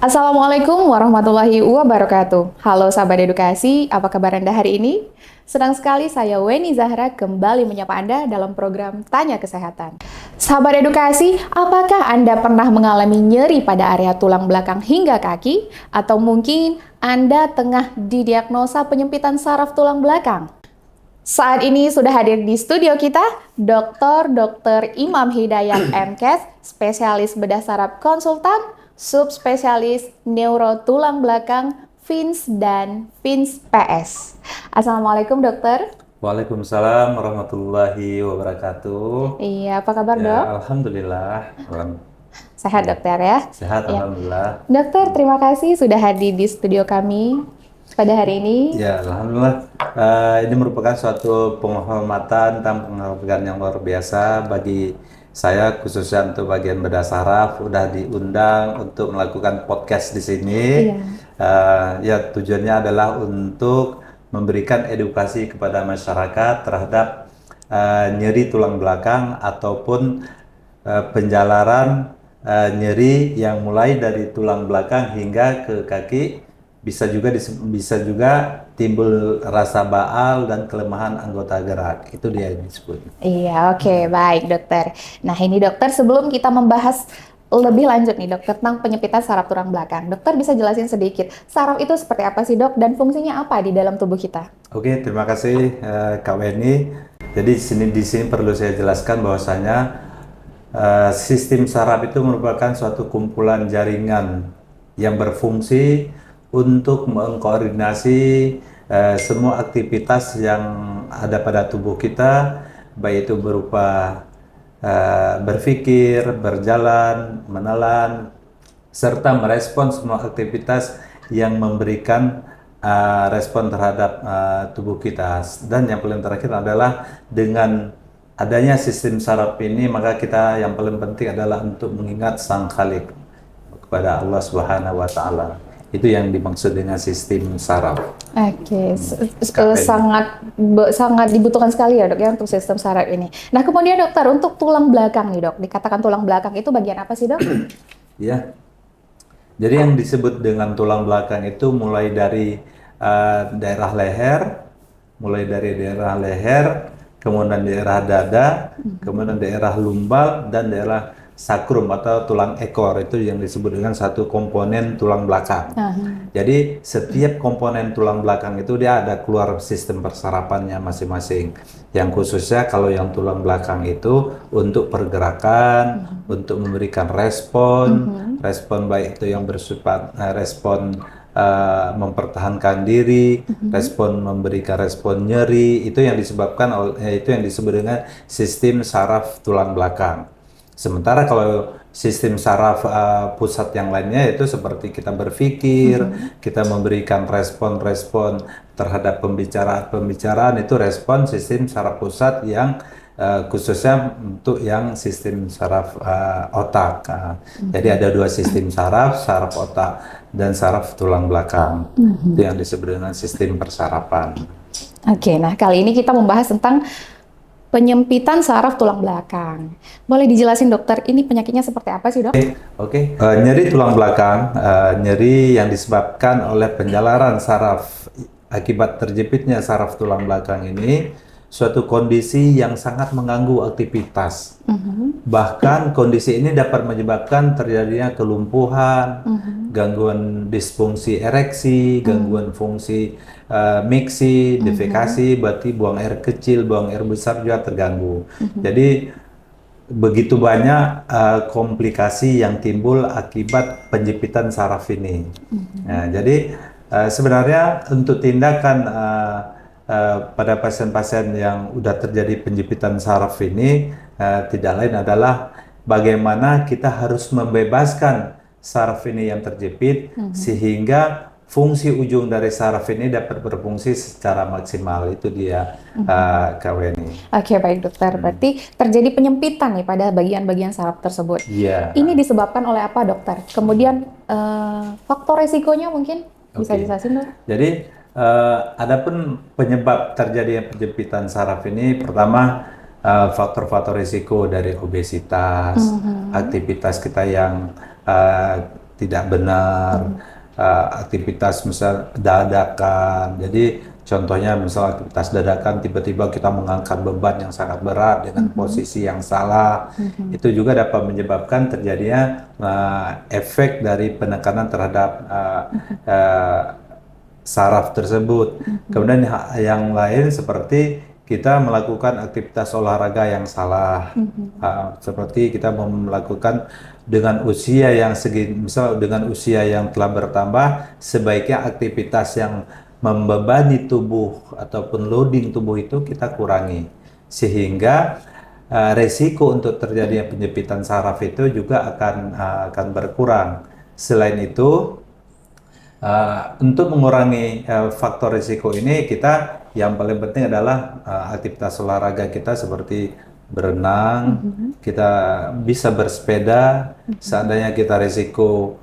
Assalamualaikum warahmatullahi wabarakatuh. Halo sahabat edukasi, apa kabar Anda hari ini? Senang sekali saya Weni Zahra kembali menyapa Anda dalam program Tanya Kesehatan. Sahabat edukasi, apakah Anda pernah mengalami nyeri pada area tulang belakang hingga kaki? Atau mungkin Anda tengah didiagnosa penyempitan saraf tulang belakang? Saat ini sudah hadir di studio kita Dr. Imam Hidayat MKes, spesialis bedah saraf konsultan, subspesialis neuro tulang belakang, FINS dan FINS PS. Assalamualaikum dokter. Waalaikumsalam warahmatullahi wabarakatuh. Iya, apa kabar dok? Alhamdulillah. Sehat dokter ya? Sehat, Ya. alhamdulillah. Dokter, terima kasih sudah hadir di studio kami pada hari ini. Ya, alhamdulillah. Ini merupakan suatu penghormatan dan penghargaan yang luar biasa bagi saya, khususnya untuk bagian bedah saraf, udah diundang untuk melakukan podcast di sini. Ya, tujuannya adalah untuk memberikan edukasi kepada masyarakat terhadap nyeri tulang belakang ataupun penjalaran nyeri yang mulai dari tulang belakang hingga ke kaki. Bisa juga timbul rasa baal dan kelemahan anggota gerak. Itu dia yang disebut. Iya, oke, baik dokter. Nah ini dokter, sebelum kita membahas lebih lanjut nih dokter tentang penyempitan saraf tulang belakang, dokter bisa jelasin sedikit saraf itu seperti apa sih dok dan fungsinya apa di dalam tubuh kita? Oke, terima kasih Kak Weni. Jadi di sini perlu saya jelaskan bahwasanya sistem saraf itu merupakan suatu kumpulan jaringan yang berfungsi untuk mengkoordinasi semua aktivitas yang ada pada tubuh kita, baik itu berupa berpikir, berjalan, menelan, serta merespon semua aktivitas yang memberikan respon terhadap tubuh kita. Dan yang paling terakhir adalah dengan adanya sistem saraf ini, maka kita yang paling penting adalah untuk mengingat Sang Khalik kepada Allah Subhanahu wa Ta'ala. Itu yang dimaksud dengan sistem saraf. Oke, sangat dibutuhkan sekali ya dok ya untuk sistem saraf ini. Nah kemudian dokter, untuk tulang belakang nih dok, dikatakan tulang belakang itu bagian apa sih dok? Ya, jadi yang disebut dengan tulang belakang itu mulai dari daerah leher, kemudian daerah dada, kemudian daerah lumbal, dan daerah sakrum atau tulang ekor. Itu yang disebut dengan satu komponen tulang belakang. Jadi setiap komponen tulang belakang itu dia ada keluar sistem persarapannya masing-masing. Yang khususnya kalau yang tulang belakang itu untuk pergerakan, untuk memberikan respon baik itu yang bersifat respon mempertahankan diri, respon memberikan respon nyeri, itu yang disebabkan oleh itu yang disebut dengan sistem saraf tulang belakang. Sementara kalau sistem saraf pusat yang lainnya itu seperti kita berpikir, kita memberikan respon-respon terhadap pembicaraan itu respon sistem saraf pusat yang khususnya untuk yang sistem saraf otak. Jadi ada dua sistem saraf otak dan saraf tulang belakang. Itu yang disebut dengan sistem persarapan. Oke, nah kali ini kita membahas tentang penyempitan saraf tulang belakang. Boleh dijelasin dokter, ini penyakitnya seperti apa sih dok? Oke. Nyeri tulang belakang, nyeri yang disebabkan oleh penjalaran saraf akibat terjepitnya saraf tulang belakang ini suatu kondisi yang sangat mengganggu aktivitas. Bahkan kondisi ini dapat menyebabkan terjadinya kelumpuhan, gangguan disfungsi ereksi, gangguan fungsi miksi, defekasi, berarti buang air kecil, buang air besar juga terganggu. Jadi begitu banyak komplikasi yang timbul akibat penjepitan saraf ini. Nah, jadi sebenarnya untuk tindakan pada pasien-pasien yang udah terjadi penjepitan saraf ini tidak lain adalah bagaimana kita harus membebaskan saraf ini yang terjepit sehingga fungsi ujung dari saraf ini dapat berfungsi secara maksimal. Itu dia Kak Weni. Oke, baik dokter. Berarti terjadi penyempitan nih pada bagian-bagian saraf tersebut. Iya. Ini disebabkan oleh apa dokter? Kemudian faktor resikonya mungkin bisa dijelasin dok? Jadi adapun penyebab terjadinya penjempitan saraf ini, pertama faktor-faktor risiko dari obesitas, aktivitas kita yang tidak benar, aktivitas misal dadakan. Jadi contohnya misal aktivitas dadakan tiba-tiba kita mengangkat beban yang sangat berat dengan posisi yang salah, itu juga dapat menyebabkan terjadinya efek dari penekanan terhadap saraf tersebut. Kemudian yang lain seperti kita melakukan aktivitas olahraga yang salah, seperti kita melakukan dengan usia yang misal dengan usia yang telah bertambah, sebaiknya aktivitas yang membebani tubuh ataupun loading tubuh itu kita kurangi, sehingga resiko untuk terjadinya penyempitan saraf itu juga akan berkurang. Selain itu, untuk mengurangi faktor risiko ini, kita yang paling penting adalah aktivitas olahraga kita seperti berenang, kita bisa bersepeda. Seandainya kita risiko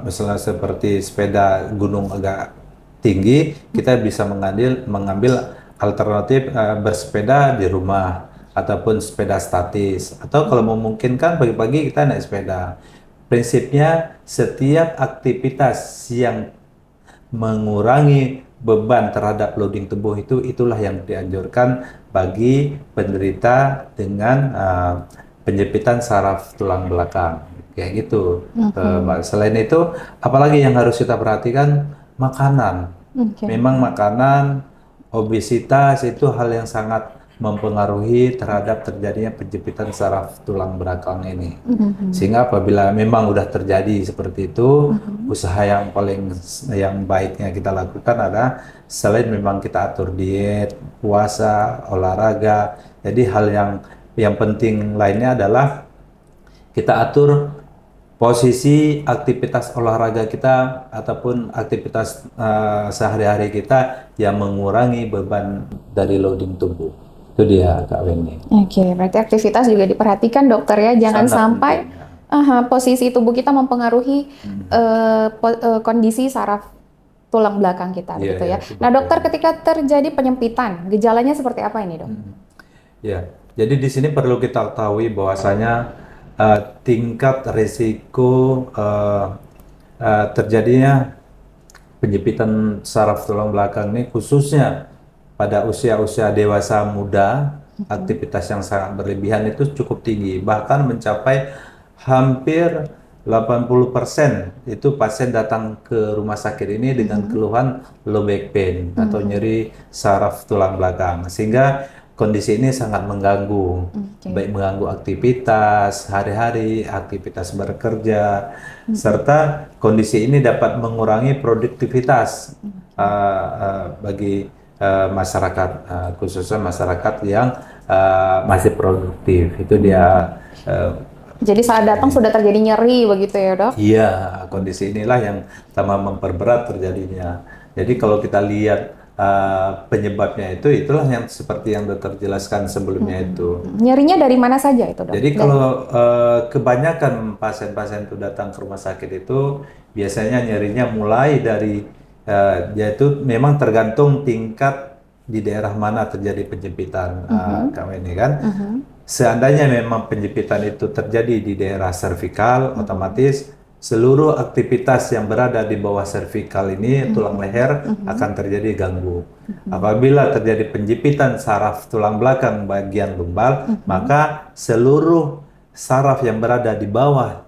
misalnya seperti sepeda gunung agak tinggi, kita bisa mengambil alternatif bersepeda di rumah ataupun sepeda statis, atau kalau memungkinkan pagi-pagi kita naik sepeda. Prinsipnya setiap aktivitas yang mengurangi beban terhadap loading tubuh itulah yang dianjurkan bagi penderita dengan penyempitan saraf tulang belakang, kayak gitu. Selain itu, apalagi yang harus kita perhatikan, makanan. Memang makanan, obesitas itu hal yang sangat mempengaruhi terhadap terjadinya penyempitan saraf tulang belakang ini. Sehingga apabila memang udah terjadi seperti itu, usaha yang baiknya kita lakukan adalah selain memang kita atur diet, puasa, olahraga. Jadi hal yang penting lainnya adalah kita atur posisi aktivitas olahraga kita ataupun aktivitas sehari-hari kita yang mengurangi beban dari loading tubuh. Itu dia, Kak Weni. Oke, berarti aktivitas juga diperhatikan dokter ya, jangan sampai posisi tubuh kita mempengaruhi kondisi saraf tulang belakang kita, gitu ya. Nah dokter, ketika terjadi penyempitan, gejalanya seperti apa ini dok? Ya, jadi di sini perlu kita ketahui bahwasanya tingkat risiko terjadinya penyempitan saraf tulang belakang ini khususnya pada usia-usia dewasa muda, aktivitas yang sangat berlebihan itu cukup tinggi, bahkan mencapai hampir 80% itu pasien datang ke rumah sakit ini dengan keluhan low back pain atau nyeri saraf tulang belakang, sehingga kondisi ini sangat mengganggu, baik mengganggu aktivitas hari-hari, aktivitas bekerja, serta kondisi ini dapat mengurangi produktivitas bagi masyarakat, khususnya masyarakat yang masih produktif. Itu dia. Jadi saat datang sudah terjadi nyeri begitu ya dok? Iya, kondisi inilah yang tambah memperberat terjadinya. Jadi kalau kita lihat penyebabnya itulah yang seperti yang dokter jelaskan sebelumnya itu. Nyerinya dari mana saja itu dok? Jadi kalau kebanyakan pasien-pasien itu datang ke rumah sakit itu biasanya nyerinya mulai dari yaitu memang tergantung tingkat di daerah mana terjadi penyempitan, Kak Weni kan. Seandainya memang penyempitan itu terjadi di daerah servikal, otomatis seluruh aktivitas yang berada di bawah servikal ini, tulang leher, akan terjadi ganggu. Apabila terjadi penyempitan saraf tulang belakang bagian lumbal, maka seluruh saraf yang berada di bawah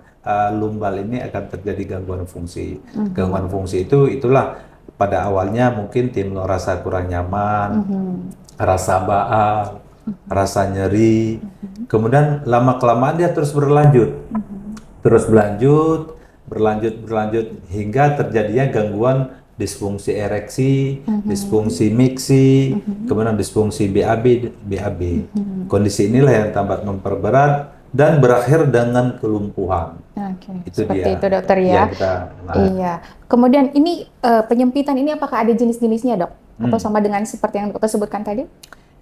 lumbal ini akan terjadi gangguan fungsi. Gangguan fungsi itulah pada awalnya mungkin timbul rasa kurang nyaman, rasa baal, rasa nyeri, kemudian lama-kelamaan dia terus berlanjut, berlanjut hingga terjadinya gangguan disfungsi ereksi, disfungsi miksi, kemudian disfungsi BAB. Kondisi inilah yang tambah memperberat dan berakhir dengan kelumpuhan. Itu seperti dia. itu dokter ya. Iya. Kemudian ini penyempitan ini apakah ada jenis-jenisnya dok? Atau sama dengan seperti yang dokter sebutkan tadi?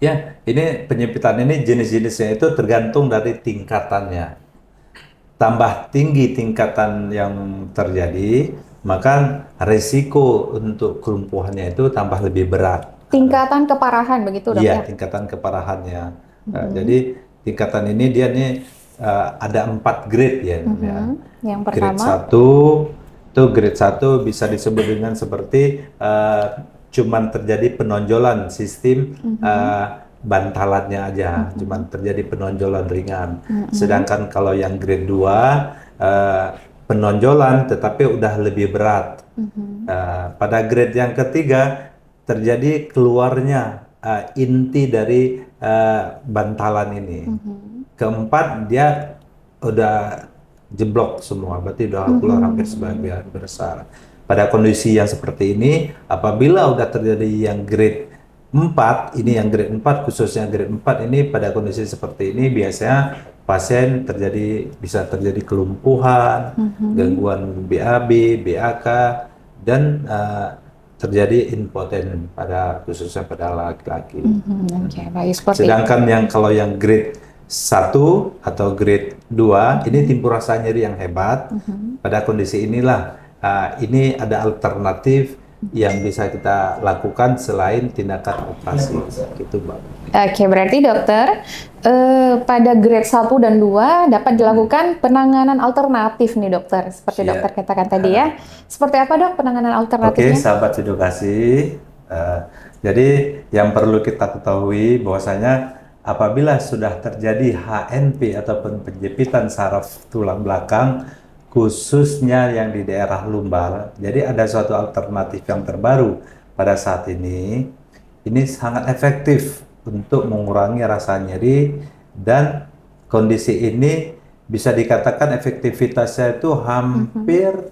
Ya, ini penyempitan ini jenis-jenisnya itu tergantung dari tingkatannya. Tambah tinggi tingkatan yang terjadi, maka risiko untuk kelumpuhannya itu tambah lebih berat. Tingkatan keparahan begitu dok ya? Iya, tingkatan keparahannya. Jadi tingkatan ini dia nih ada 4 grade ya. Yang Grade pertama, 1 itu grade 1 bisa disebut dengan seperti cuman terjadi penonjolan sistem bantalannya aja, cuman terjadi penonjolan ringan. Sedangkan kalau yang grade 2 penonjolan tetapi udah lebih berat. Pada grade yang ketiga terjadi keluarnya inti dari bantalan ini. Keempat dia udah jeblok semua, berarti udah keluar hampir sebagian besar. Pada kondisi yang seperti ini, apabila udah terjadi yang grade 4, ini yang grade 4 khususnya grade 4 ini pada kondisi seperti ini biasanya pasien bisa terjadi kelumpuhan, gangguan BAB, BAK, dan terjadi impoten khususnya pada laki-laki. Oke, baik, seperti Sedangkan kalau yang grade 1 atau grade 2 ini timbul rasa nyeri yang hebat. Pada kondisi inilah ini ada alternatif yang bisa kita lakukan selain tindakan operasi gitu, Mbak. Oke, berarti dokter pada grade 1 dan 2 dapat dilakukan penanganan alternatif nih dokter, seperti dokter katakan tadi ya. Seperti apa dok penanganan alternatifnya? Oke, sahabat edukasi. Jadi yang perlu kita ketahui bahwasanya apabila sudah terjadi HNP ataupun penjepitan saraf tulang belakang, khususnya yang di daerah lumbar, jadi ada suatu alternatif yang terbaru pada saat ini sangat efektif untuk mengurangi rasa nyeri, dan kondisi ini bisa dikatakan efektivitasnya itu hampir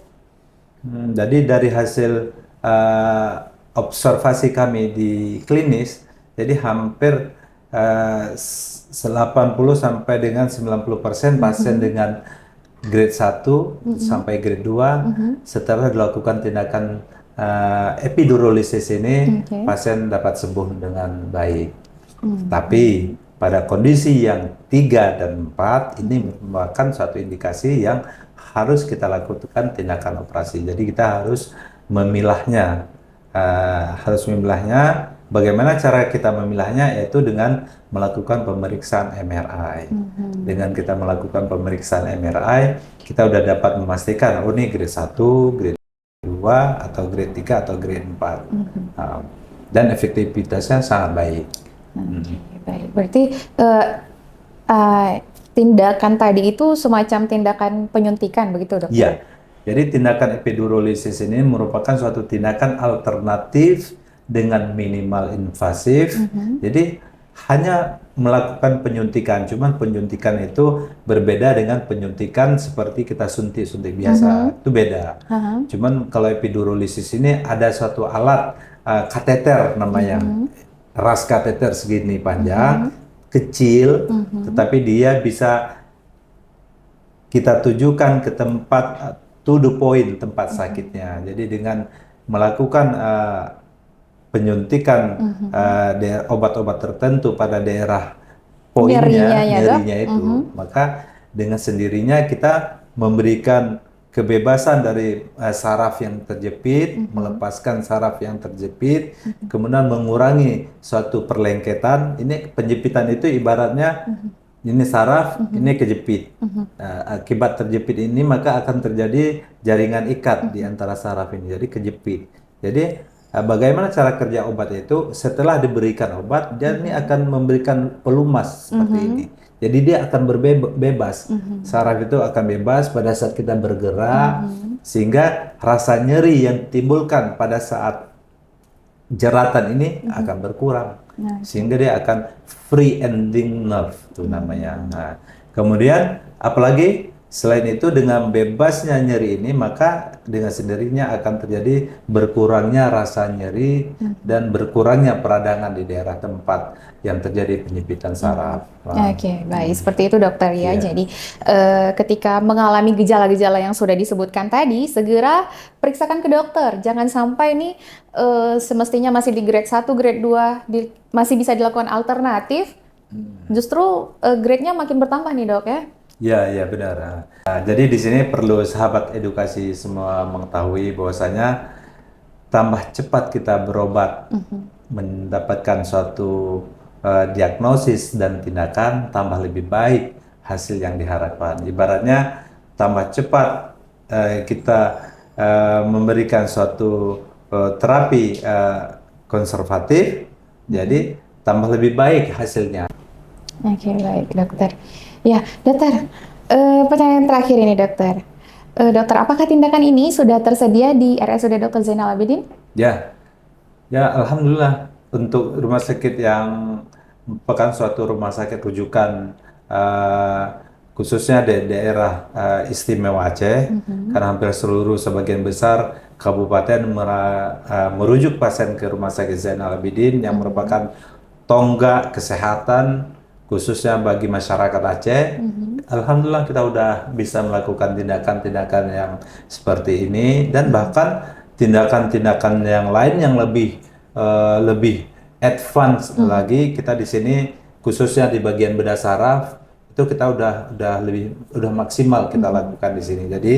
jadi dari hasil observasi kami di klinis, jadi hampir 80 sampai dengan 90% pasien dengan grade 1 sampai grade 2 setelah dilakukan tindakan epidurolisis ini pasien dapat sembuh dengan baik. Tapi pada kondisi yang 3 dan 4 ini merupakan suatu indikasi yang harus kita lakukan tindakan operasi. Jadi kita harus memilahnya. Bagaimana cara kita memilahnya? Yaitu dengan melakukan pemeriksaan MRI. Dengan kita melakukan pemeriksaan MRI, kita udah dapat memastikan, oh ini grade 1, grade 2, atau grade 3, atau grade 4. Dan efektivitasnya sangat baik. Baik, berarti tindakan tadi itu semacam tindakan penyuntikan begitu dok? Iya, jadi tindakan epidurolisis ini merupakan suatu tindakan alternatif dengan minimal invasif. Jadi hanya melakukan penyuntikan, cuman penyuntikan itu berbeda dengan penyuntikan seperti kita suntik-suntik biasa, itu beda. Cuman kalau epidurolisis ini ada suatu alat kateter namanya, ras kateter segini panjang, kecil, tetapi dia bisa kita tujukan ke tempat to the point, tempat sakitnya. Jadi dengan melakukan penyuntikan obat-obat tertentu pada daerah poinnya, nyerinya itu, maka dengan sendirinya kita memberikan kebebasan dari saraf yang terjepit, melepaskan saraf yang terjepit, kemudian mengurangi suatu perlengketan. Ini penjepitan itu ibaratnya ini saraf, ini kejepit. Akibat terjepit ini maka akan terjadi jaringan ikat di antara saraf ini, jadi kejepit. Jadi bagaimana cara kerja obat itu? Setelah diberikan obat, dia ini akan memberikan pelumas seperti ini. Jadi dia akan bebas. Saraf itu akan bebas pada saat kita bergerak, sehingga rasa nyeri yang timbulkan pada saat jeratan ini akan berkurang. Sehingga dia akan free ending nerve itu namanya. Nah, kemudian apalagi selain itu dengan bebasnya nyeri ini, maka dengan sendirinya akan terjadi berkurangnya rasa nyeri dan berkurangnya peradangan di daerah tempat yang terjadi penyepitan saraf. Oke, baik. Seperti itu dokter ya. Jadi ketika mengalami gejala-gejala yang sudah disebutkan tadi, segera periksakan ke dokter. Jangan sampai nih semestinya masih di grade 1, grade 2, masih bisa dilakukan alternatif, justru grade-nya makin bertambah nih dok ya. Ya benar. Nah, jadi di sini perlu sahabat edukasi semua mengetahui bahwasanya tambah cepat kita berobat, mendapatkan suatu diagnosis dan tindakan, tambah lebih baik hasil yang diharapkan. Ibaratnya tambah cepat kita memberikan suatu terapi konservatif, jadi tambah lebih baik hasilnya. Oke, baik dokter. Ya, dokter, pertanyaan terakhir ini dokter. Dokter, apakah tindakan ini sudah tersedia di RSUD Dr. Zainal Abidin? Ya, alhamdulillah untuk rumah sakit yang merupakan suatu rumah sakit rujukan khususnya di daerah istimewa Aceh, karena hampir seluruh sebagian besar kabupaten merujuk pasien ke rumah sakit Zainal Abidin yang merupakan tonggak kesehatan khususnya bagi masyarakat Aceh. Alhamdulillah kita udah bisa melakukan tindakan-tindakan yang seperti ini dan bahkan tindakan-tindakan yang lain yang lebih advance lagi. Kita di sini khususnya di bagian bedah saraf itu kita udah maksimal kita lakukan di sini. Jadi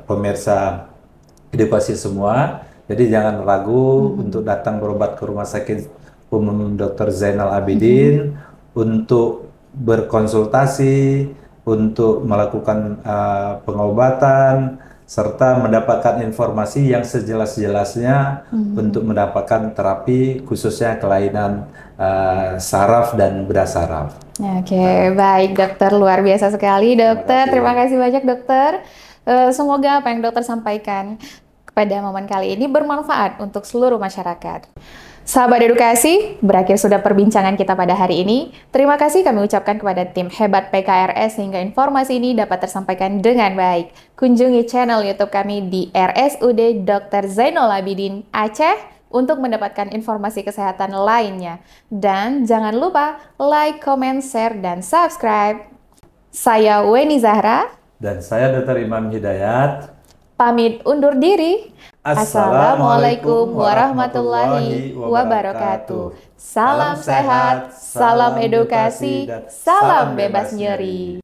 pemirsa edukasi semua, jadi jangan ragu untuk datang berobat ke Rumah Sakit Umum Dr. Zainal Abidin untuk berkonsultasi, untuk melakukan pengobatan, serta mendapatkan informasi yang sejelas-jelasnya untuk mendapatkan terapi khususnya kelainan saraf dan bedah saraf. Oke, baik dokter, luar biasa sekali dokter. Terima kasih banyak dokter. Semoga apa yang dokter sampaikan pada momen kali ini bermanfaat untuk seluruh masyarakat. Sahabat edukasi, berakhir sudah perbincangan kita pada hari ini. Terima kasih kami ucapkan kepada tim hebat PKRS sehingga informasi ini dapat tersampaikan dengan baik. Kunjungi channel YouTube kami di RSUD Dr. Zainal Abidin Aceh untuk mendapatkan informasi kesehatan lainnya. Dan jangan lupa like, comment, share, dan subscribe. Saya Weni Zahra. Dan saya Dr. Imam Hidayat. Pamit undur diri. Assalamualaikum warahmatullahi wabarakatuh. Salam sehat, salam edukasi, salam bebas nyeri.